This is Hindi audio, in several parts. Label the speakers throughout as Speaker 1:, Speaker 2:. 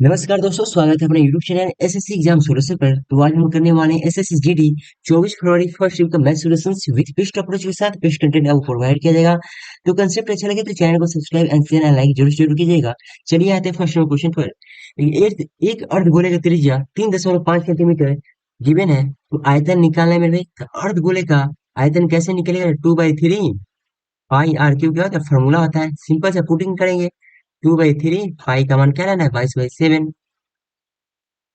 Speaker 1: नमस्कार दोस्तों, स्वागत है अपने YouTube channel SSC exam solution पर। तो आज हम करने वाले हैं एसएससी जीडी 24 फरवरी फर्स्ट शिफ्ट का math solutions with best approach के साथ बेस्ट कंटेंट आपको प्रोवाइड किया जाएगा। तो कंसेप्ट अच्छा लगे तो चैनल को subscribe and share and like जरूर जरूर कीजिएगा। चलिए आते हैं फर्स्ट क्वेश्चन पर। एक अर्धगोले का त्रिज्या 3.5 सेंटीमीटर गिवन है, तो आयतन निकालना है मेरे भाई। तो अर्धगोले का आयतन कैसे निकलेगा? 2/3 पाई आर क्यूब क्या होता है, फॉर्मूला होता है। सिंपल से पुटिंग करेंगे। 2/3 पाई का मान क्या रहना है, 22/7।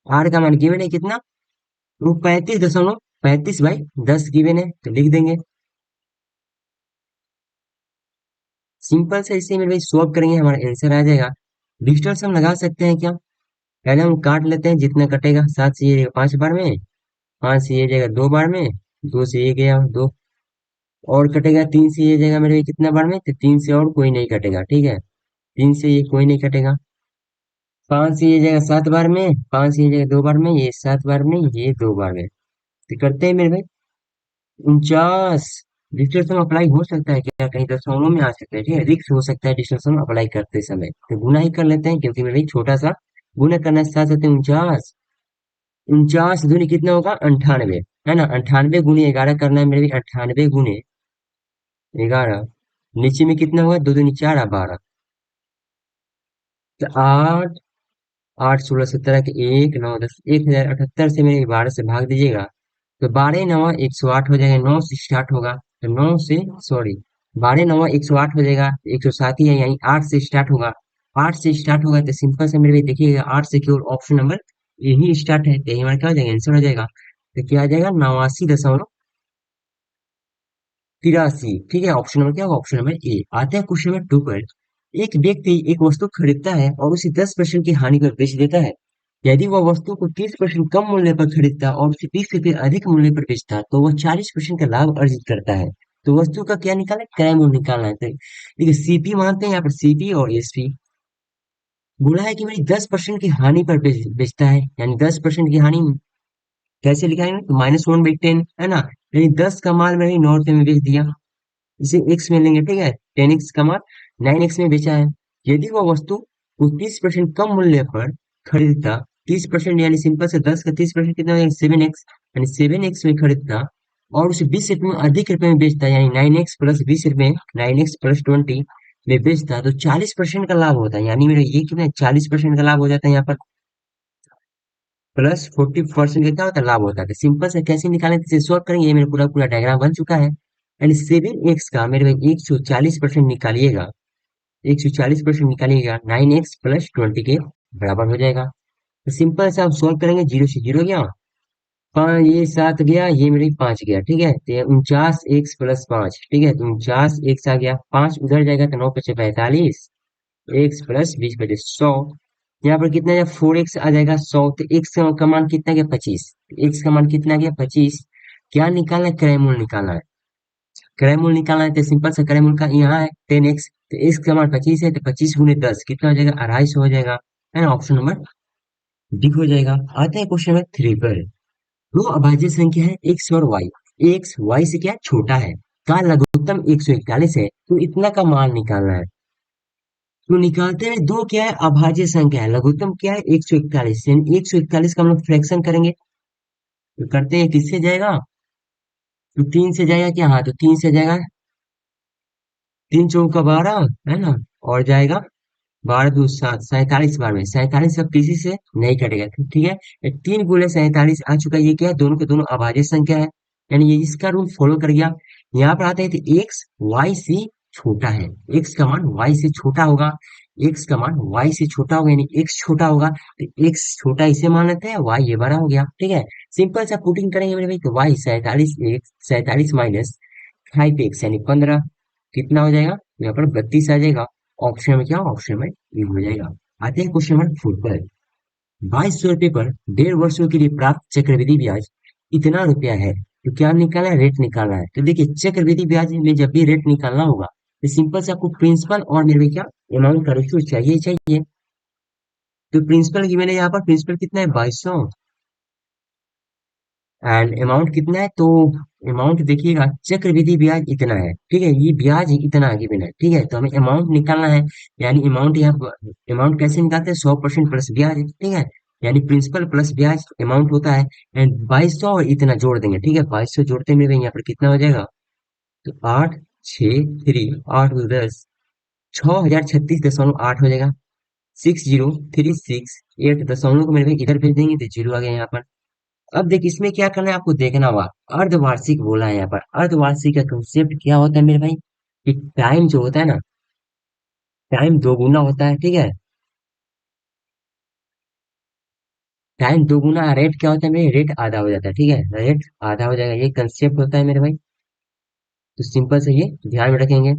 Speaker 1: आर का मान गिवन है कितना? वो 35.35/10 गिवन है, तो लिख देंगे। सिंपल से इसे मेरे भाई सॉल्व करेंगे, हमारा आंसर आ जाएगा। डिजिटल सम लगा सकते हैं क्या? पहले हम काट लेते हैं, जितना कटेगा। 7 से ये जाएगा 5 बार में, 5 से ये जाएगा 2 बार में, 2 से ये गया 2 और कटेगा, 3 से ये जाएगा मेरे भाई कितना बार में, तो 3 से और कोई नहीं कटेगा, ठीक है। 3 से ये कोई नहीं कटेगा। 5 से ये जाएगा 7 बार में, 5 से ये जाएगा 2 बार में, ये 7 बार में, ये 2 बार में, तो करते हैं मेरे भाई 49। डिस्टेंस अप्लाई हो सकता है क्या? कहीं दशमलव में आ सकता है, ठीक है। रिक्स हो सकता है डिस्टेंस अप्लाई करते समय, तो गुना ही कर लेते हैं, क्योंकि मेरे भाई छोटा सा गुना करना है। 7 7 49, 49 दूनी कितना होगा? 98, है ना। 98 गुनी 11 करना है मेरे भाई। 98 गुने 11, नीचे में कितना होगा? 2 दूनी 4 12, तो 8, 8 16 17 के 1 9 10, 1078 से मेरे 12 से भाग दीजिएगा, तो 12 9 108 हो जाएगा। 9 से स्टार्ट होगा, तो 9 से, सॉरी, 12 9 108 हो जाएगा। 107 ही है, यहीं 8 से स्टार्ट होगा। 8 से स्टार्ट होगा तो सिंपल से मेरे भाई देखिएगा, 8 से केवल ऑप्शन नंबर यही स्टार्ट है, तो यही हमारा क्या हो जाएगा? आंसर हो जाएगा। तो क्या आ जाएगा? 89.83, ठीक है। ऑप्शन नंबर क्या होगा? Option number A. आते हैं क्वेश्चन नंबर 2 पर। एक व्यक्ति एक वस्तु खरीदता है और उसे 10% की हानि पर बेच देता है। यदि वह वस्तु को 30% कम मूल्य पर खरीदता है और उसे 20 रुपए अधिक मूल्य पर बेचता है, तो वह 40% का लाभ अर्जित करता है। तो वस्तु का क्या निकालना है? क्रय मूल्य निकालना है। तो देखिए, सीपी मानते हैं यहाँ पर, सीपी और एसपी। बोला है कि भाई 10% की हानि पर बेचता है, यानी 10% की हानि कैसे लिखाएंगे? तो -1/10, है ना। यानी 10 का माल मैंने 9 रुपए में बेच दिया, इसे एक्स में लेंगे, ठीक है। 10x का मान 9x में बेचा है। यदि वह वस्तु को 30% कम मूल्य पर खरीदता, 30% यानी सिंपल से 10 का 30% कितना हो जाएगा? 7x, यानी 7x में खरीदता और उसे 20 रुपए में अधिक रुपए में बेचता, यानी 9x प्लस 20 रुपए, 9x प्लस 20 में बेचता, तो 40% का लाभ होता है। यानी मेरा ये कितना, 40% का लाभ हो जाता है यहाँ पर। प्लस 40% का क्या होता है? लाभ होता है। तो सिंपल से कैसे निकालें, इसे सॉल्व करेंगे। ये मेरा पूरा पूरा डायग्राम बन चुका है। यानी 7x का मेरे भाई 140% निकालिएगा, 140% निकालिएगा, 9x प्लस 20 के बराबर हो जाएगा। तो सिंपल से आप सॉल्व करेंगे, 0 से 0 गया, 5 ये 7 गया, ये मेरे 5 गया, ठीक है। तो 49x प्लस 5, ठीक है। तो 49x आ गया, 5 उधर जाएगा तो 9 × 5 = 45, एक्स प्लस 20/100। यहाँ पर कितना है? 4x आ जाएगा 100, तो x का मान कितना गया? 25। x का मान कितना गया? 25। क्या निकालना है? क्रय मूल्य निकालना है। क्रय मूल्य निकालना है तो सिंपल से क्रय मूल्य का यहाँ है 10x, तो x का मान 25 है, तो 25 गुने 10 कितना हो जाएगा? 250 हो जाएगा, है ना। ऑप्शन नंबर डी हो जाएगा। आते हैं क्वेश्चन नंबर 3 पर। दो अभाज्य संख्या है x और y। x y से क्या छोटा है, का लघुत्तम 141 है, तो इतना का मान निकालना है। तो निकालते हैं, दो क्या है? अभाज्य संख्या है, लघुत्तम क्या है? 141, यानी 141 का हम लोग फ्रैक्शन करेंगे। तो करते हैं, किससे जाएगा? तो 3 से जाएगा क्या? हाँ, तो 3 से जाएगा, 3 × 4 = 12, है ना। और जाएगा 12 × 2 = 7, 47 बार में, 47 अब किसी से नहीं कटेगा, ठीक है। 3 × 47 आ चुका है। ये क्या है? दोनों के दोनों अभाज्य संख्या है, यानी ये इसका रूल फॉलो कर गया। यहाँ पर आते हैं तो एक्स वाई से छोटा है, एक्स का मान वाई से छोटा होगा, एक्स का मान वाई से छोटा होगा, यानी एक्स छोटा होगा, तो एक्स छोटा इसे मान लेते हैं, वाई ये बड़ा हो गया, ठीक है। सिंपल सा पुटिंग करेंगे मेरे भाई, तो वाई 47 एक्स, 47 माइनस 5x यानी 15, कितना हो जाएगा? यहाँ पर 32 आ जाएगा। ऑप्शन में क्या? ऑप्शन में ये हो जाएगा। आते हैं क्वेश्चन नंबर 4 पर। 2200 रुपये पर 1.5 वर्षों के लिए प्राप्त चक्रवृद्धि ब्याज इतना रुपया है, तो क्या निकालना है? रेट निकालना है। तो देखिए, चक्रवृद्धि ब्याज में जब भी रेट निकालना होगा, तो सिंपल से आपको प्रिंसिपल और मेरे क्या अमाउंट का रेशियो चाहिए ही चाहिए। तो प्रिंसिपल की मैंने यहाँ पर प्रिंसिपल कितना है? 2200, एंड अमाउंट कितना है तो अमाउंट देखिएगा, चक्रवृद्धि ब्याज इतना है, ठीक है, ये ब्याज इतना आगे बिना है, ठीक है, तो हमें अमाउंट निकालना है। यानी अमाउंट यहाँ, अमाउंट कैसे निकालते हैं, 100% प्लस ब्याज, ठीक है, यानी प्रिंसिपल प्लस ब्याज अमाउंट होता है। एंड 2200 और इतना जोड़ देंगे, ठीक है, 2200 जोड़ते मेरे यहाँ पर कितना हो जाएगा, तो 8 6 3 8 10, 6036.8 हो जाएगा। 6036 8 दशमलव को मेरे भाई इधर भेज देंगे तो जीरो आ गया यहाँ पर। अब देखिए इसमें क्या करना है आपको देखना होगा, अर्धवार्षिक बोला है यहाँ पर। अर्धवार्षिक का कंसेप्ट क्या होता है मेरे भाई, कि टाइम जो होता है ना, टाइम दोगुना होता है, ठीक है, टाइम दोगुना, रेट क्या होता है मेरे, रेट आधा हो जाता है, ठीक है, रेट आधा हो जाएगा, ये कंसेप्ट होता है मेरे भाई। तो सिंपल से ये ध्यान में रखेंगे।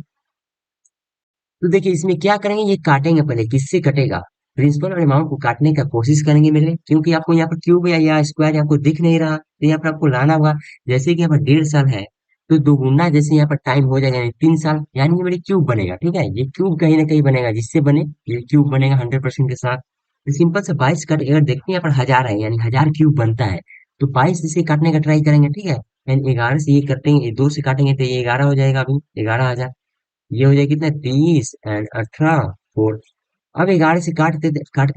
Speaker 1: तो देखिए इसमें क्या करेंगे, ये काटेंगे पहले, किससे कटेगा, प्रिंसिपल और अमाउंट को काटने का कोशिश करेंगे मेरे, क्योंकि आपको यहाँ पर क्यूब या स्क्वायर आपको दिख नहीं रहा, तो यहाँ पर आपको लाना होगा। जैसे कि यहाँ पर 1.5 साल है, तो दोगुना जैसे यहाँ पर टाइम हो जाएगा, यानी 3 साल, यानी ये मेरे क्यूब बनेगा, ठीक है, ये क्यूब कहीं ना कहीं बनेगा, जिससे बने ये क्यूब बनेगा 100% के साथ। तो सिंपल से 22 कट, अगर देखते हैं यहाँ पर 1000 है, यानी 1000 क्यूब बनता है, तो 22 इसे काटने का ट्राई करेंगे, ठीक है, यानी 11 से ये कटेंगे, ये 2 से काटेंगे तो ये 11 हो जाएगा, अभी 11,000। ये हो जाएगा कितना, 30 एंड 18 4। अब 11 से काटते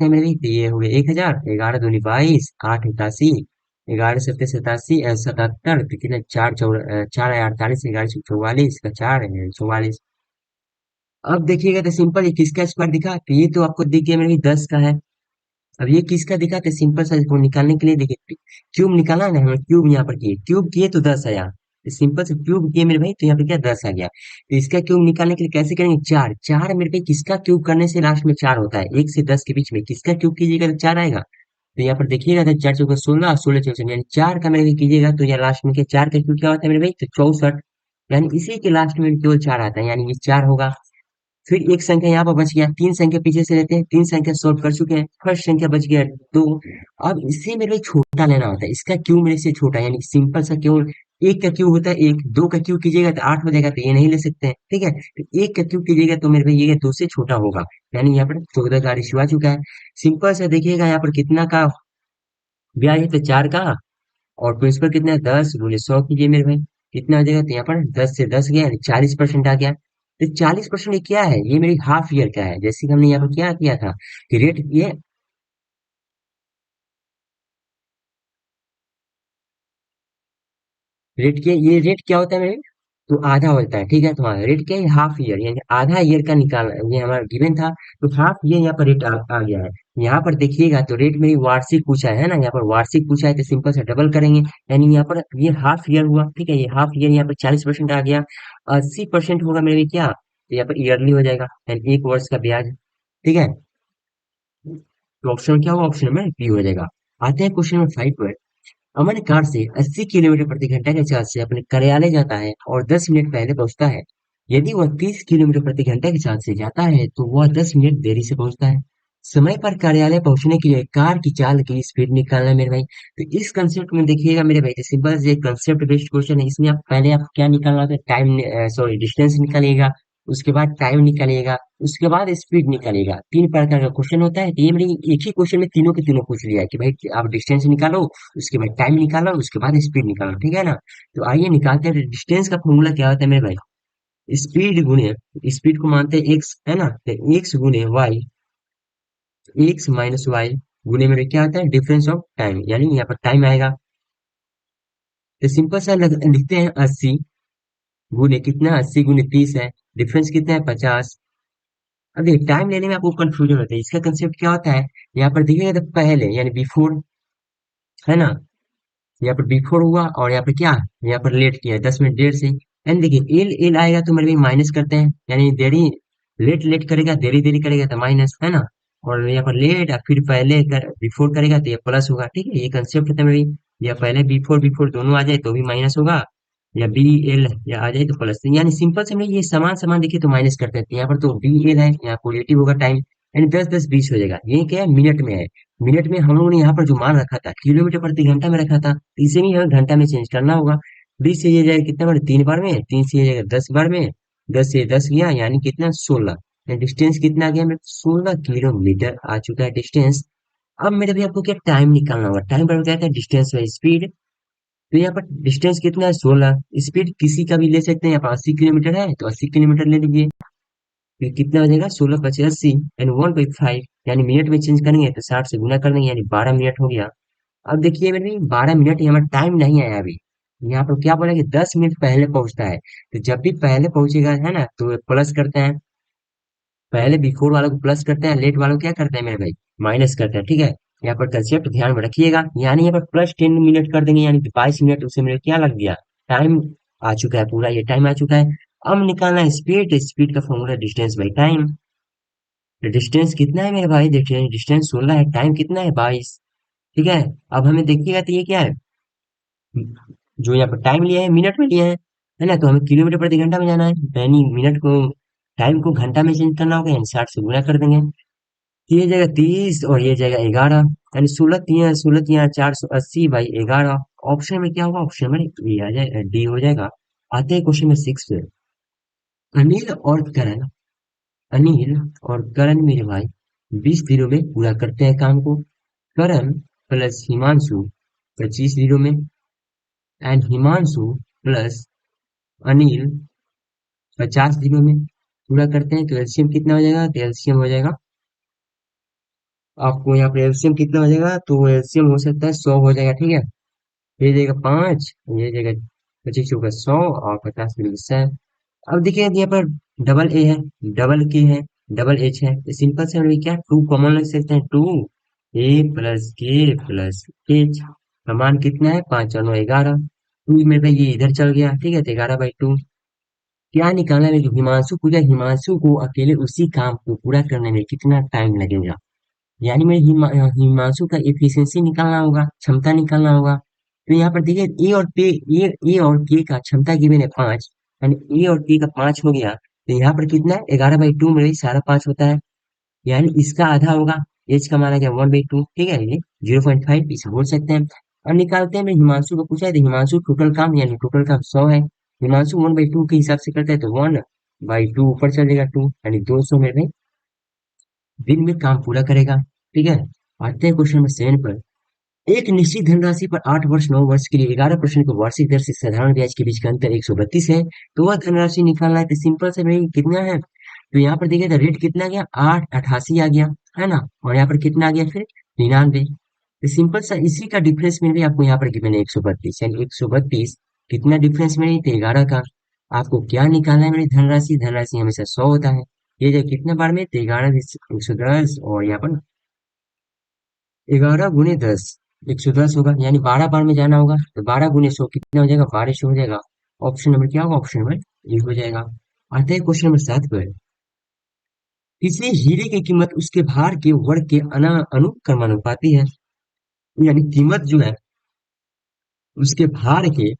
Speaker 1: हैं मेरे भी, तो ये हो गया 1000, 11 दूनी 22, 8 81, 11 सत्ते 87, 77, तो कितना, 4 4 48, 11 44, का 4 44। अब देखिएगा तो सिंपल, ये किसका स्क्वायर दिखा, तो ये तो आपको दिख गया मेरे भी 10 का है। अब ये किसका दिखा, तो सिंपल सा इसको निकालने के लिए देखिए, क्यूब निकाला है ना हमें, क्यूब यहाँ पर किए, क्यूब किए तो 10 आया, तो सिंपल से क्यूब किए मेरे भाई, तो यहाँ पे क्या 10 आ गया। तो इसका क्यूब निकालने के लिए कैसे करेंगे, चार चार मेरे भाई, किसका क्यूब करने से लास्ट में 4 होता है, 1 से 10 के बीच में किसका क्यूब कीजिएगा तो 4 आएगा। तो यहाँ पर देखिएगा, तो 4 चौका 16, 16 चौसठ, यानी 4 का मेरे भाई कीजिएगा तो यहाँ लास्ट में क्या, 4 का क्यूब क्या होता है मेरे भाई, तो 64, यानी इसी के लास्ट में केवल 4 आता है, यानी ये 4 होगा। फिर एक संख्या यहाँ पर बच गया, तीन संख्या पीछे से लेते हैं, तीन संख्या सॉल्व कर चुके हैं, फर्स्ट संख्या बच गया 2। अब इससे मेरे को छोटा लेना होता है, इसका क्यूब मेरे से छोटा, यानी सिंपल सा केवल एक का क्यूब होता है एक, दो का क्यूब कीजिएगा तो 8 हो जाएगा, तो ये नहीं ले सकते हैं, ठीक है, तो एक का क्यूब कीजिएगा तो मेरे भाई ये 2 से छोटा होगा, यानी यहाँ पर 14 का रेशियो आ चुका है। सिंपल सा देखिएगा यहाँ पर कितना का ब्याज है, तो 4 का, और प्रिंसिपल कितना है, 10 × 100 कीजिए मेरे भाई, कितना आ जाएगा, तो यहाँ पर 10 से 10 गया, यानी 40% आ गया। तो 40% ये क्या है, ये मेरी हाफ ईयर का है, जैसे कि हमने यहाँ पर क्या किया था कि रेट ये, रेट क्या, ये रेट क्या होता है मेरे, तो आधा होता है, ठीक है, तो हाँ रेट क्या है, हाफ ईयर, यानी आधा ईयर का निकाल, ये हमारा गिवन था, तो हाफ ईयर यहाँ पर रेट आ गया है। यहाँ पर देखिएगा तो रेट मेरी वार्षिक पूछा है ना, यहाँ पर वार्षिक पूछा है, तो सिंपल से डबल करेंगे, यानी यहाँ पर ये हाफ ईयर हुआ, ठीक है, ये हाफ ईयर यहाँ पर 40% आ गया, 80% होगा मेरे लिए क्या, तो यहाँ पर ईयरली हो जाएगा, यानी एक वर्ष का ब्याज, ठीक है। तो ऑप्शन क्या होगा, ऑप्शन में बी हो जाएगा। आते हैं क्वेश्चन नंबर 5 पर। अमन कार से 80 किलोमीटर प्रति घंटा के चाल से अपने कार्यालय जाता है और 10 मिनट पहले पहुंचता है। यदि वह 30 किलोमीटर प्रति घंटा के चाल से जाता है तो वह 10 मिनट देरी से पहुंचता है। समय पर कार्यालय पहुंचने के लिए कार की चाल की स्पीड निकालना है मेरे भाई। तो इस कंसेप्ट में देखिएगा मेरे भाई, सिंपल से कंसेप्ट बेस्ड क्वेश्चन है, इसमें आप पहले आप क्या निकालना होता है, टाइम, सॉरी डिस्टेंस निकालिएगा, उसके बाद टाइम निकालिएगा, उसके बाद स्पीड निकालिएगा। तीन प्रकार का क्वेश्चन होता है, तो ये मेरे एक ही क्वेश्चन में तीनों के तीनों पूछ लिया है कि भाई आप डिस्टेंस निकालो, उसके बाद टाइम निकालो, उसके बाद स्पीड निकालो, ठीक है ना। तो आइए निकालते हैं, डिस्टेंस का फॉर्मूला क्या होता है मेरे भाई, स्पीड गुने, स्पीड को मानते हैं एक्स, है ना, तो एक्स गुने वाई, एक्स माइनस वाई गुने मेरे क्या होता है, डिफरेंस ऑफ टाइम, यानी यहाँ पर टाइम आएगा। तो सिंपल सा लिखते हैं 80 गुने कितना, 80 गुने 30 है, डिफरेंस कितना है 50। अब देखिए टाइम लेने में आपको कंफ्यूजन होता है, इसका कंसेप्ट क्या होता है, यहाँ पर देखिएगा तो पहले यानी बिफोर, है ना, यहाँ पर बिफोर हुआ, और यहाँ पर क्या, यहाँ पर लेट किया 10 मिनट देर से, एंड देखिए एल एल आएगा तो मेरे माइनस करते हैं, यानी देरी, लेट लेट करेगा, देरी देरी करेगा तो माइनस, है ना, और यहाँ पर लेट फिर पहले कर बिफोर करेगा तो ये प्लस होगा, ठीक है, ये कंसेप्ट है मेरी। या पहले बिफोर बिफोर दोनों आ जाए तो भी माइनस होगा, या बी एल या आ जाए तो प्लस, यानी सिंपल से हम ये समान समान देखिए तो माइनस करते हैं, तो यहाँ पर तो बी एल है, यहाँ पॉजिटिव होगा टाइम, यानी 10 10 20 हो जाएगा, ये क्या है मिनट में है। मिनट में हम लोगों ने यहाँ पर जो मान रखा था किलोमीटर प्रति घंटा में रखा था, तो इसे भी हमें घंटा में चेंज करना होगा। 20 से ये जाएगा कितना बार, 3 बार में, 3 से ये जाएगा 10 बार में, 10 से 10 गया यानी कितना 16, डिस्टेंस कितना गया मेरे, 16 किलोमीटर आ चुका है डिस्टेंस। अब मेरे भी आपको क्या टाइम निकालना होगा, टाइम पर क्या था, डिस्टेंस बाई स्पीड, तो यहाँ पर डिस्टेंस कितना है 16। स्पीड किसी का भी ले सकते हैं, यहाँ पर 80 किलोमीटर है तो 80 किलोमीटर ले लीजिए। फिर कितना हो जाएगा 16 × 80 यानी 1/5, यानी मिनट में चेंज करेंगे तो 60 से गुना कर देंगे यानी 12 मिनट हो गया। अब देखिए मेरे 12 मिनट यहाँ पर टाइम नहीं आया अभी। यहाँ पर क्या बोला कि 10 मिनट पहले पहुंचता है। तो जब भी पहले पहुंचेगा है ना तो प्लस करते हैं, पहले बिफोर वालों को प्लस करते हैं, लेट वालों को क्या करते हैं मेरे भाई, माइनस करते हैं, ठीक है। यहाँ पर कंसेप्ट ध्यान में रखिएगा, यानी यहाँ पर +10 मिनट कर देंगे यानी कि 22 मिनट, उसे मिनट क्या लग गया, टाइम आ चुका है, पूरा ये टाइम आ चुका है। अब निकालना है स्पीड, स्पीड का फॉर्मूला डिस्टेंस बाई टाइम। तो डिस्टेंस कितना है मेरे भाई, देखिए डिस्टेंस 16 है, टाइम कितना है 22, ठीक है। अब हमें देखिएगा तो ये क्या है, जो यहाँ पर टाइम लिया है मिनट में लिया है ना, तो हमें किलोमीटर प्रति घंटा में जाना है, यानी मिनट को, टाइम को घंटा में चेंज करना होगा यानी 60 से गुना कर देंगे। ये जाएगा 30 और ये जाएगा 11, यानी 16×480/11। ऑप्शन में क्या होगा, ऑप्शन में डी आ जाए, डी हो जाएगा। आते हैं क्वेश्चन में 6 पे। अनिल और करण, अनिल और करण मेरे भाई 20 दिनों में पूरा करते हैं काम को। करण प्लस हिमांशु 25 दिनों में, एंड हिमांशु प्लस अनिल 50 दिनों में पूरा करते हैं। तो एलसीएम कितना हो जाएगा, तो एलसीएम हो जाएगा आपको यहाँ पे, एलसीएम कितना हो जाएगा, तो एलसीएम हो सकता है 100 हो जाएगा, ठीक है। ये जाएगा 5, ये जाएगा 25 × 100 और 50 में 100। अब देखिए यहाँ पर डबल ए है, डबल के है, डबल एच है, तो सिंपल से हम लोग क्या टू कॉमन लग सकते हैं, टू ए प्लस के प्लस एच का मान कितना है 5 और 9 11। टू मेरे भाई ये इधर चल गया, ठीक है, तो 11/2। क्या निकालना है, हिमांशु पूजा, हिमांशु को अकेले उसी काम को पूरा करने में कितना टाइम लगेगा, यानी मेरे हिमांशु का एफिशिएंसी निकालना होगा, क्षमता निकालना होगा। तो यहाँ पर देखिए ए और के का क्षमता गिवन है 5, यानी ए और के का 5 हो गया, तो यहाँ पर कितना है 11/2 में सारा 5 होता है, यानी इसका आधा होगा। एच का माना गया 1/2, ठीक है, ये 0.5 इसे बोल सकते हैं। और निकालते हैं, मैं हिमांशु को पूछा है तो हिमांशु टोटल काम, यानी टोटल काम 100 है, हिमांशु 1/2 के हिसाब से करता है तो 1/2 ऊपर चल जाएगा 2, यानी 200 में दिन में काम पूरा करेगा, ठीक है। आते हैं क्वेश्चन नंबर 7 पर। एक निश्चित धनराशि पर 8 वर्ष 9 वर्ष के लिए 11% की वार्षिक दर से साधारण ब्याज के बीच का अंतर 132 है, तो वह धनराशि निकालना है, तो सिंपल से भाई कितना है, तो यहाँ पर देखिए रेट कितना गया 888 आ गया, है ना, और यहाँ पर कितना आ गया फिर 99। तो सिंपल सा इसी का डिफरेंस में भी आपको यहाँ पर गिवन है 132, यानी 132 कितना डिफरेंस में, तो 11 का। आपको क्या निकालना है मेरी धनराशि, धनराशि हमेशा 100 होता है। ये जो कितने बार में, तो 11 110, और यहाँ पर 11 × 10 110 होगा, यानी 12 बार में जाना होगा, तो 12 × 100 कितना हो जाएगा, 1200 हो जाएगा। ऑप्शन नंबर क्या होगा, ऑप्शन नंबर ए हो जाएगा। आते हैं क्वेश्चन नंबर 7 पर। किसी हीरे की कीमत उसके भार के वर्ग के अनुक्रमानुपाती है, यानी कीमत जो है उसके भार के,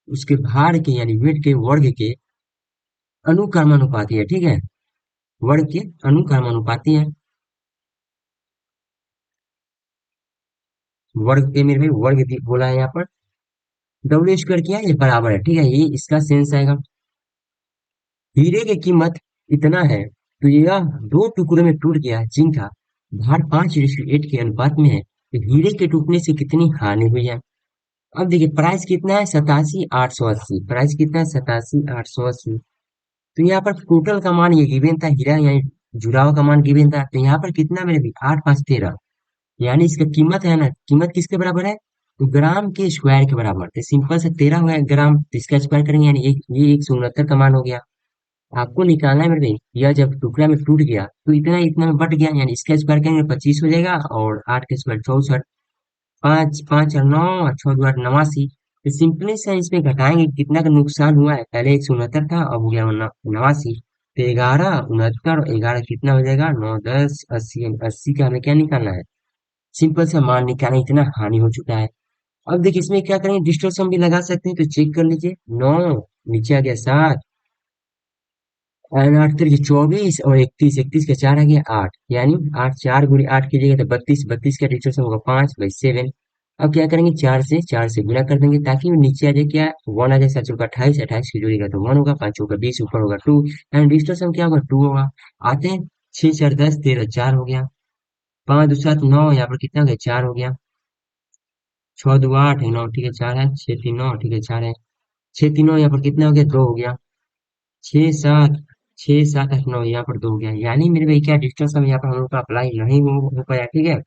Speaker 1: उसके भार के यानी वेट के वर्ग के अनुक्रमानुपाती है, ठीक है, वर्ग के अनुक्रमानुपाती है। वर्ग के मेरे भाई वर्ग बोला है यहाँ पर, W² क्या है, ये बराबर है, ठीक है, ये इसका सेंस आएगा। हीरे की कीमत इतना है तो यह दो टुकड़ों में टूट गया जिनका भार 5:8 के अनुपात में है, तो हीरे के टूटने से कितनी हानि हुई है। अब देखिए प्राइस कितना है 87,880, प्राइस कितना है 87,880। तो यहाँ पर टोटल का मान ये गिवन था, हीरा यानी जुड़ाव का मान गिवन था, तो यहाँ पर कितना मेरे भी 8×5 = 13, यानी इसका कीमत है ना, कीमत किसके बराबर है, तो ग्राम के स्क्वायर के बराबर, तो सिंपल से 13 हुआ है ग्राम, तो इसका स्क्वायर करेंगे यानी एक, ये 169 का मान हो गया। आपको निकालना है मेरे भाई, यह जब टुकड़ा में टूट गया तो इतना इतना में बट गया, यानी इसका स्क्वायर करेंगे 25 हो जाएगा, और 8 का स्क्वायर 64, 5 5 और 9 और 6 2 8 89। तो सिंपली से इसमें घटाएंगे कितना का नुकसान हुआ है, पहले 169 था अब हो गया 89, तो 11 69 और 11 कितना हो जाएगा 9 10 80, 80 का हमें क्या निकालना है, सिंपल से मान निकालना, इतना हानि हो चुका है। अब देखिए इसमें क्या करेंगे, डिस्टोर्शन भी लगा सकते हैं, तो चेक कर लीजिए 9 नीचे आ गया 7, और 8 तिरके 24 और 31, 31 के 4 आ गया 8, यानी 8 4 × 8 कीजिएगा तो 32, 32 का डिस्टोर्शन होगा 5/7। अब क्या करेंगे 4 से गुणा कर देंगे ताकि वो नीचे आ जाए, क्या 1 आ जाए, 7 चौका 28, 28 की जोड़ेगा तो 1 होगा, 5 चौका 20 ऊपर होगा 2, एंड डिस्टोर्शन क्या होगा 2 होगा। आते हैं 6 4 10 13 4 हो गया, 5 2 7 9, यहाँ पर कितना हो गया 4 हो गया, छह दो आठ है, नौ ठीक है चार है, छह तीन नौ ठीक है चार है, छह तीन नौ यहाँ पर कितना हो गया, दो हो गया, छह सात, छह सात आठ नौ यहाँ पर दो हो गया, यानी मेरे भाई क्या डिस्टेंस हम यहाँ पर हम लोग का अप्लाई नहीं हो पाया, ठीक है।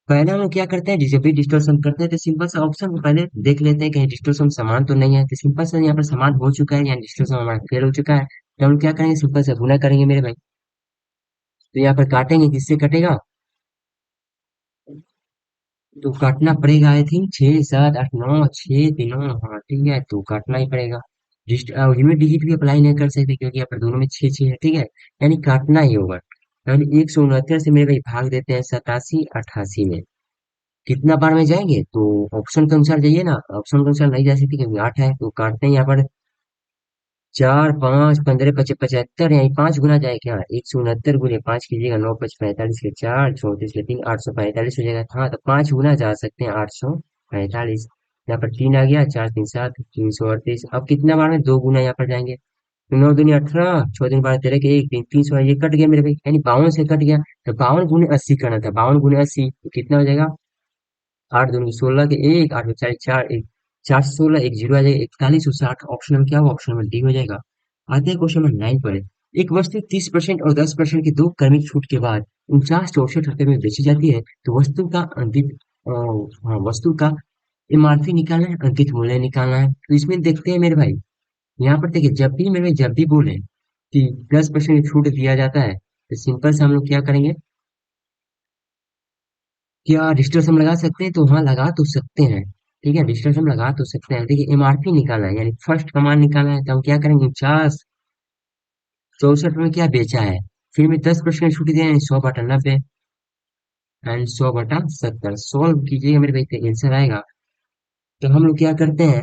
Speaker 1: पहले हम लोग क्या करते हैं, जब भी डिस्टोर्शन करते हैं तो सिंपल सा ऑप्शन को पहले देख लेते हैं कहीं डिस्टोर्शन समान तो नहीं है, तो सिंपल सा यहाँ पर समान हो चुका है, यानी डिस्टोर्शन हमारा फेल हो चुका है, तो हम लोग क्या करेंगे, सिंपल से गुना करेंगे मेरे भाई। तो यहाँ पर काटेंगे, किससे कटेगा, तो काटना पड़ेगा आई थिंक छह सात आठ नौ, छह तीनों, हाँ ठीक है, तो काटना ही पड़ेगा। लिमिट डिजिट भी अप्लाई नहीं कर सकते क्योंकि यहाँ पर दोनों में छह छह है, ठीक है, यानी काटना ही होगा। यानी 169 से मेरे भाई भाग देते हैं 87 88 में, कितना बार में जाएंगे, तो ऑप्शन के अनुसार जाइए ना, ऑप्शन के अनुसार नहीं जा सकते क्योंकि 8 है, तो काटते हैं यहाँ पर चार पाँच पंद्रह पचे पचहत्तर, यहाँ पांच गुना जाए क्या, 169 गुने पांच कीजिएगा, नौ पच पैंतालीस के चार, चौतीस के तीन, 845 हो जाएगा, हाँ तो पांच गुना जा सकते हैं 845। यहाँ पर तीन आ गया, चार तीन सात, 338, अब कितना बार में, दो गुना यहाँ पर जाएंगे, तो नौ दूनी 18, छह दिन बारह तेरह के एक तीन, 300, ये कट गया मेरे भाई, यानी 52 से कट गया, तो 52 गुने 80 करना था, 52 गुने 80 तो कितना हो जाएगा, आठ दूनी 16 के एक, आठ चार चार एक, 416, एक जीरो आ जाएगा, 4160, ऑप्शन में क्या हुआ, ऑप्शन में डी हो जाएगा। आते हैं क्वेश्चन नंबर 9 पर। एक वस्तु 30% और 10% की दो क्रमिक छूट के बाद 49 64 रुपए में बेची जाती है, तो वस्तु का अंतिम हाँ, वस्तु का एमआरपी निकालना है, अंकित मूल्य निकालना है, तो इसमें देखते हैं मेरे भाई, यहाँ पर देखिए, जब भी मेरे भाई जब भी बोले कि 10% छूट दिया जाता है, तो सिंपल से हम लोग क्या करेंगे, क्या डिस्टेंस हम लगा सकते हैं, तो हाँ लगा तो सकते हैं, ठीक है, डिस्टेंस हम लगा तो सकते हैं, देखिए एमआरपी निकालना है यानी फर्स्ट कमांड निकालना है, तो हम क्या करेंगे, 49 64 में क्या बेचा है, फिर में 10% छूट दिया है, 100/90 एंड 100/70 सोल्व कीजिएगा मेरे भाई, तो आंसर आएगा। तो हम लोग क्या करते हैं,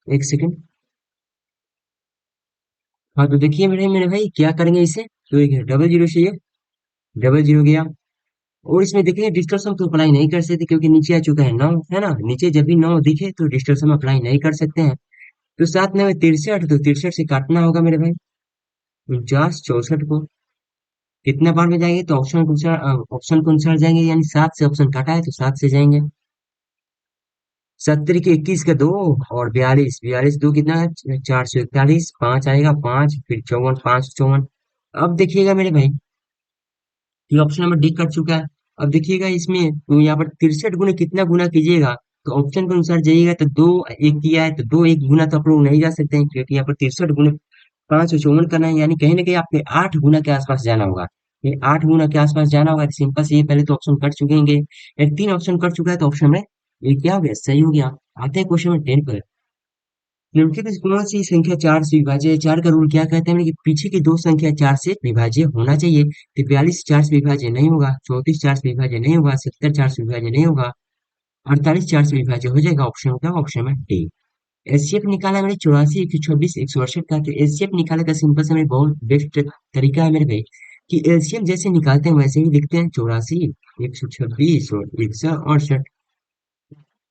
Speaker 1: एक सेकंड, हाँ तो देखिए मेरे मेरे भाई क्या करेंगे इसे, तो एक डबल जीरो से ये डबल जीरो गया, और इसमें देखिए डिस्टोर्शन तो अप्लाई नहीं कर सकते क्योंकि नीचे आ चुका है नौ, है ना, नीचे जब भी नौ दिखे तो डिस्टोर्शन अप्लाई नहीं कर सकते हैं। तो सात नवे 63, तो 63 से काटना होगा मेरे भाई 49 64 को, कितना बार में जाएंगे, तो ऑप्शन के अनुसार जाएंगे, यानी सात से ऑप्शन काटा है तो सात से जाएंगे, 70 के 21 का दो, और 42 42 दो कितना है, 441, पांच आएगा पांच, फिर चौवन, पांच चौवन। अब देखिएगा मेरे भाई, ये ऑप्शन नंबर डी कट चुका है। अब देखिएगा इसमें, तो यहाँ पर 63 गुने कितना गुना कीजिएगा, तो ऑप्शन के अनुसार जाइएगा, तो दो एक किया है, तो दो एक गुना तो आप लोग नहीं जा सकते हैं क्योंकि यहाँ पर 63 गुने 554 करना है, यानी कहीं ना कहीं आपके 8 गुना के आसपास जाना होगा, ये 8 गुना के आसपास जाना होगा, तो सिंपल से ये पहले तो ऑप्शन कट चुके हैं, एक तीन ऑप्शन कट चुका है, तो ऑप्शन में ये क्या हो गया, सही हो गया। आते हैं क्वेश्चन में 10 पर। निम्नलिखित में कौन सी संख्या चार से विभाज्य है, चार का रूल क्या कहते हैं कि पीछे की दो संख्या चार से विभाज्य होना चाहिए, तो 42 चार से विभाज्य नहीं होगा, 34 चार से विभाज्य नहीं होगा, 70 चार से विभाज्य नहीं होगा, 48 चार से विभाज्य हो जाएगा, ऑप्शन में क्या, ऑप्शन में डी। एचसीएफ निकाला मैंने 84 126 168 का, तो एचसीएफ निकाले का सिंपल से मेरे बहुत बेस्ट तरीका है मेरे भाई, कि एलसीएम जैसे निकालते हैं वैसे ही लिखते हैं, 84 126 और 168।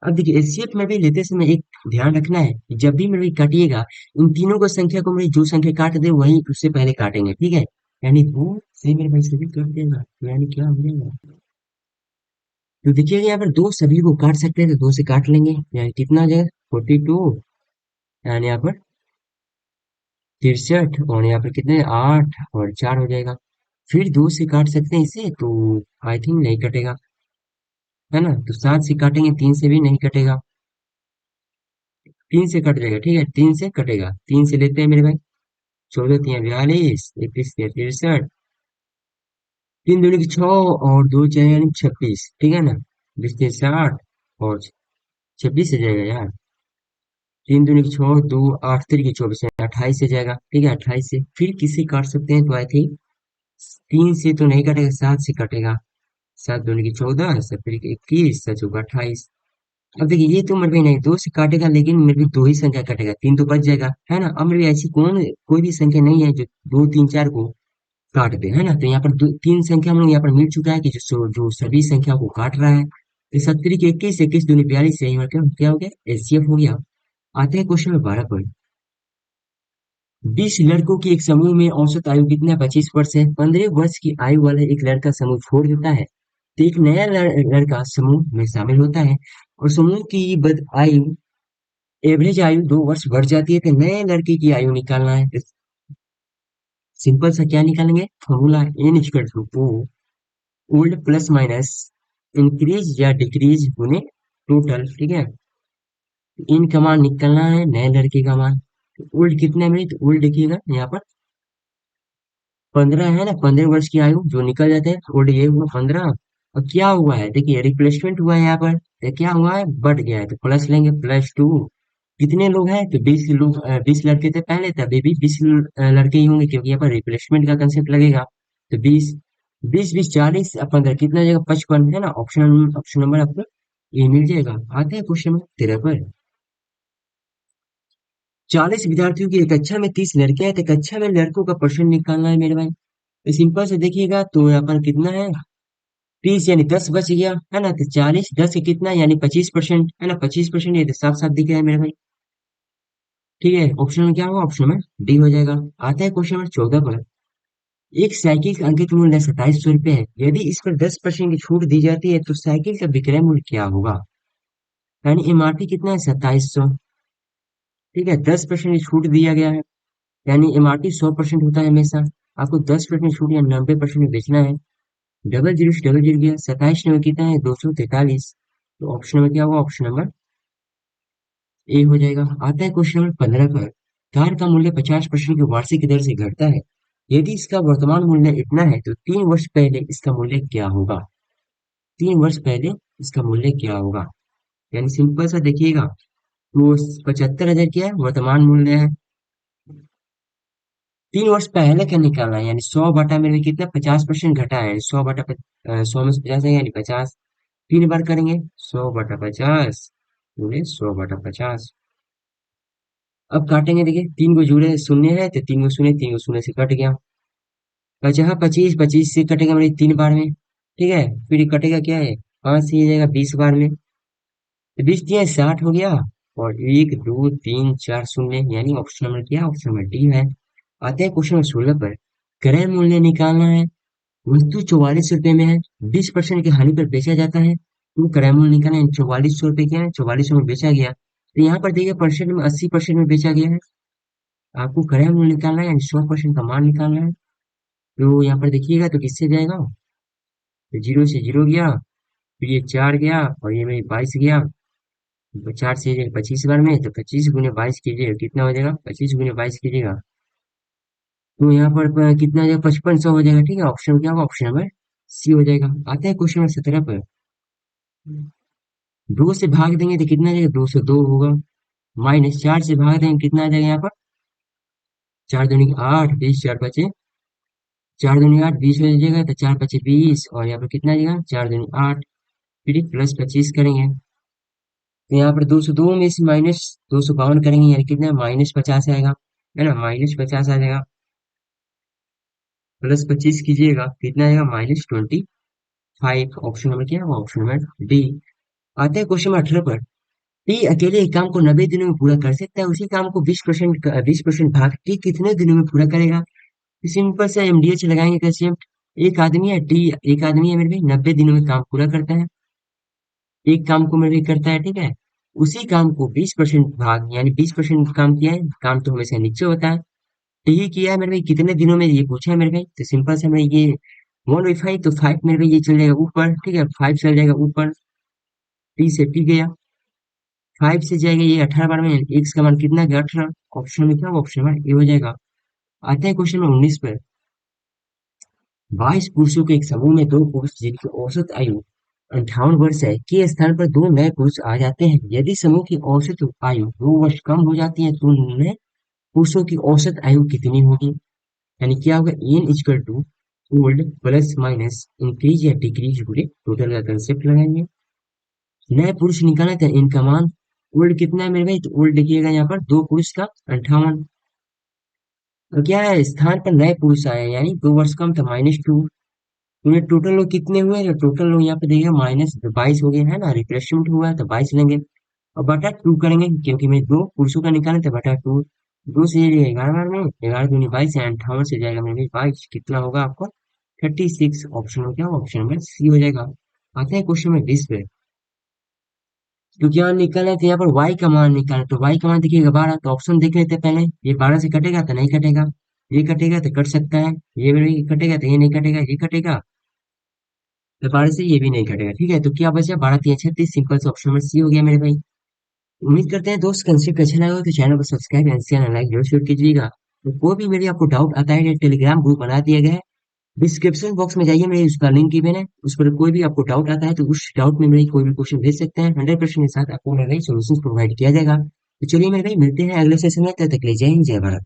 Speaker 1: अब देखिए एचसीएफ में भी लेते समय एक ध्यान रखना है कि जब भी मेरे काटिएगा, इन तीनों को संख्या को मेरी जो संख्या काट दे वही उससे पहले काटेंगे, ठीक है, यानी दो से मेरे भाई सभी काट देगा, तो यानी क्या हो जाएगा, तो देखिएगा यहाँ पर दो सभी को काट सकते हैं, तो दो से काट लेंगे, यानी कितना हो जाएगा 42, यानी यहाँ पर 63, और यहाँ पर कितने, आठ और चार हो जाएगा, फिर दो से काट सकते हैं इसे, तो आई थिंक नहीं कटेगा, है ना, तो सात से काटेंगे, तीन से भी नहीं कटेगा, तीन से कट जाएगा, ठीक है, तीन से कटेगा, तीन से लेते हैं मेरे भाई, 14 3 42, 21 3 63, तीन दूनी की छह, और दो चार यानी 26, ठीक है ना, 20 3 60, और 26 से जाएगा यार, तीन दूनी की छह, दो आठ तीन की 24, 28 से जाएगा, ठीक है, 28 से फिर किसी काट सकते हैं, तो आई थिंक तीन से तो नहीं कटेगा, सात से कटेगा, सात दूनी की 14, सात फिर 21, सात चौका 28। अब देखिए ये तो मेरे भी नहीं, दो से काटेगा, लेकिन मेरे भी दो ही संख्या कटेगा, तीन तो बच जाएगा, है ना, अब मेरे भी ऐसी कोई भी संख्या नहीं है जो दो तीन चार को काट दे, है ना, तो यहाँ पर तीन संख्या हम लोग यहाँ पर मिल चुका है कि जो सभी संख्या को काट रहा है, तो 70 के 21, 21 दूनी 42, यही मतलब क्या हो गया, एचसीएफ हो गया। आते हैं क्वेश्चन में 12 पर। 20 लड़कों की एक समूह में औसत आयु कितना है, 25 वर्ष है, 15 वर्ष की आयु वाला एक लड़का समूह छोड़ देता है, तो एक नया लड़का समूह में शामिल होता है, और समूह की आयु, एवरेज आयु 2 वर्ष बढ़ जाती है, तो नए लड़के की आयु निकालना है, तो सिंपल सा क्या निकालेंगे formula, N equal to old plus minus increase या डिक्रीज गुने टोटल, ठीक है। इन का मान निकालना है, नए लड़के का मान। ओल्ड कितना में, तो ओल्ड देखिएगा यहाँ पर 15 है ना, 15 वर्ष की आयु जो निकल जाते हैं, ओल्ड ये हुआ 15। और क्या हुआ है देखिए, रिप्लेसमेंट हुआ है यहाँ पर, तो क्या हुआ है बढ़ गया है, तो प्लस लेंगे +2। कितने लोग हैं, तो 20 लोग, 20 लड़के थे पहले, तो अभी भी 20 लड़के ही होंगे, क्योंकि यहाँ पर रिप्लेसमेंट का कंसेप्ट लगेगा। तो 20, 20, 20, 40 15 कितना हो जाएगा, 55 है ना। ऑप्शन ऑप्शन नंबर आपको ये मिल जाएगा। आते हैं क्वेश्चन नंबर 13 पर। 40 विद्यार्थियों की एक कक्षा में 30 लड़के हैं, तो कक्षा में लड़कों का परसेंट निकालना है मेरे भाई। तो सिंपल से देखिएगा, तो यहाँ पर कितना है, 30 यानी 10 बच गया है ना, तो 40 10 के कितना यानी 25% है ना, 25%, ये तो साफ साफ दिख रहा है मेरे भाई। ठीक है, ऑप्शन में क्या होगा, ऑप्शन में डी हो जाएगा। आता है क्वेश्चन नंबर 14 पर। एक साइकिल का अंकित मूल्य 2700 रुपये है, यदि इस पर 10% की छूट दी जाती है, तो साइकिल का विक्रय मूल्य क्या होगा। यानी एमआरपी कितना है, 2700। ठीक है, 10% की छूट दिया गया है, यानी एमआरपी 100% होता है हमेशा। आपको 10% छूट या 90% में बेचना है। डबल जीरो से डबल जीरो गया, 27 में कितना है, 243। तो ऑप्शन में क्या होगा, ऑप्शन नंबर ए हो जाएगा। आता है क्वेश्चन नंबर 15 पर। कार का मूल्य 50% की वार्षिक दर से घटता है, यदि इसका वर्तमान मूल्य इतना है, तो 3 वर्ष पहले इसका मूल्य क्या होगा। 3 वर्ष पहले इसका मूल्य क्या होगा, यानी सिंपल सा देखिएगा, तो 75,000 क्या है वर्तमान मूल्य है। 3 वर्ष पहले क्या निकालना है, यानी 100 बटा में कितना 50% घटा है, 100 में से 50 है यानी 50। 3 बार करेंगे, 100/50 गुणे 100/50। अब काटेंगे, देखिए 3 को जुड़े शून्य है, तो 3 को शून्य, 3 को शून्य से कट गया। बचा 25, 25 से कटेगा मेरे 3 बार में। ठीक है, फिर ये कटेगा क्या है, 5 से ये जाएगा 20 बार में, तो 20 × 3 = 60 हो गया। और 1 2 3 4 शून्य, यानी ऑप्शन नंबर क्या, ऑप्शन नंबर डी है। आते हैं क्वेश्चन नंबर 16 पर। क्रय मूल्य निकालना है, वस्तु 44 रुपए में है, 20% की हानि पर बेचा जाता है, तो क्रय मूल्य निकालना है, 4400 रुपए क्या है, 4400 में बेचा गया, तो यहाँ पर देखिए परसेंट में 80% में बेचा गया है। आपको क्रय मूल्य निकालना है, यानी 100% का मान निकालना है। तो यहाँ पर देखिएगा, तो किससे जाएगा, तो 0 से 0 गया, फिर ये 4 गया, और ये मेरी 22 गया। तो 4 से ये 25 बार में, तो 25 × 22 कीजिए, कितना हो जाएगा, 25 × 22 कीजिएगा, तो यहाँ पर कितना हो जाएगा, 5500 हो जाएगा। ठीक है, ऑप्शन क्या होगा, ऑप्शन नंबर सी हो जाएगा। आते हैं क्वेश्चन नंबर 17 पर। 2 से भाग देंगे तो कितना आ जाएगा, 202 होगा। माइनस 4 से भाग देंगे कितना आ जाएगा यहाँ पर, 4 दूनी 8, 20 4 बचे, 4 दूनी 8 20 हो जाएगा, तो 4 5 20, और यहाँ पर कितना आ जाएगा, 4 दूनी 8, फिर +25 करेंगे, तो यहाँ पर 202 में से माइनस 252 करेंगे, यानी कितना -50 आएगा, है ना, -50 आ जाएगा। +25 कीजिएगा, कितना आएगा, -25। ऑप्शन नंबर क्या है, ऑप्शन नंबर डी। आते हैं क्वेश्चन नंबर 18 पर। टी अकेले एक काम को 90 दिनों में पूरा कर सकता है, उसी काम को 20% भाग टी कितने दिनों में पूरा करेगा। सिंपल से एमडीएच लगाएंगे कैसे, एक आदमी है टी, एक आदमी है मेरे भाई, 90 दिनों में काम पूरा करता है, एक काम को मेरे भाई करता है, ठीक है। उसी काम को 20% भाग, यानी 20% काम किया है, काम तो हमेशा नीचे होता है, टी किया है मेरे भाई कितने दिनों में, ये पूछा है मेरे भाई, तो सिंपल से हमें ये 1/5, तो 5 मेरे भाई ये चल जाएगा ऊपर, ठीक है, 5 चल जाएगा ऊपर, टी से टी गया, 5 से जाएगा ये 18 बार में, एक्स का मान कितना गया, 18। ऑप्शन में क्या होगा, ऑप्शन में ए हो जाएगा। आते हैं क्वेश्चन में 19 पर। 22 पुरुषों के एक समूह में दो पुरुष जिनकी औसत आयु 58 वर्ष है के स्थान पर दो नए पुरुष आ जाते हैं, यदि समूह की औसत आयु 2 वर्ष कम हो जाती है, तो नए पुरुषों की औसत आयु कितनी होगी। यानी क्या होगा, N equal to old plus minus increase या डिक्रीज पूरे टोटल का कंसेप्ट लगाएंगे। नए पुरुष निकाला था, इनका मान ओल्ड कितना है मेरे भाई, तो ओल्ड देखिएगा यहाँ पर 2 पुरुष का 58, तो क्या है स्थान पर नए पुरुष आए, यानी 2 वर्ष कम था, -2। उन्हें टोटल लोग कितने हुए, तो टोटल लोग यहाँ पे देखिएगा -22 हो गए, है ना, रिप्लेसमेंट हुआ है तो 22 लेंगे, और बटा 2 करेंगे, क्योंकि मैं 2 पुरुषों का निकाले थे, बटा 2। 2 से ये 11 बार में, 11 दूनी 22 है, 58 से जाएगा मेरे 22, कितना होगा आपको 36। ऑप्शन में क्या, ऑप्शन में सी हो जाएगा। आते हैं क्वेश्चन में 20 पे। क्योंकि यहाँ निकल है तो यहाँ पर वाई का मान निकालना, तो वाई का मान देखिएगा 12, तो ऑप्शन देख लेते हैं पहले। ये 12 से कटेगा तो नहीं कटेगा, ये कटेगा तो कट सकता है, ये भी नहीं कटेगा तो ये नहीं कटेगा, ये कटेगा तो 12 से ये भी नहीं कटेगा। ठीक है, तो क्या बचा, 12 3 36, सिंपल से ऑप्शन नंबर सी हो गया मेरे भाई। उम्मीद करते हैं दोस्त कंसेप्ट अच्छा लगा हो तो चैनल को सब्सक्राइब एंड शेयर लाइक जरूर शेयर कीजिएगा। तो कोई भी मेरी आपको डाउट आता है, टेलीग्राम ग्रुप बना दिया गया है, डिस्क्रिप्शन बॉक्स में जाइए, मेरे उसका लिंक गिवन है, उस पर कोई भी आपको डाउट आता है तो उस डाउट में मेरे कोई भी क्वेश्चन भेज सकते हैं, 100% के साथ आपको मेरे सोल्यूशन प्रोवाइड किया जाएगा। तो चलिए मेरे भाई, मिलते हैं अगले सेशन में, तब तक के लिए जय हिंद जय भारत।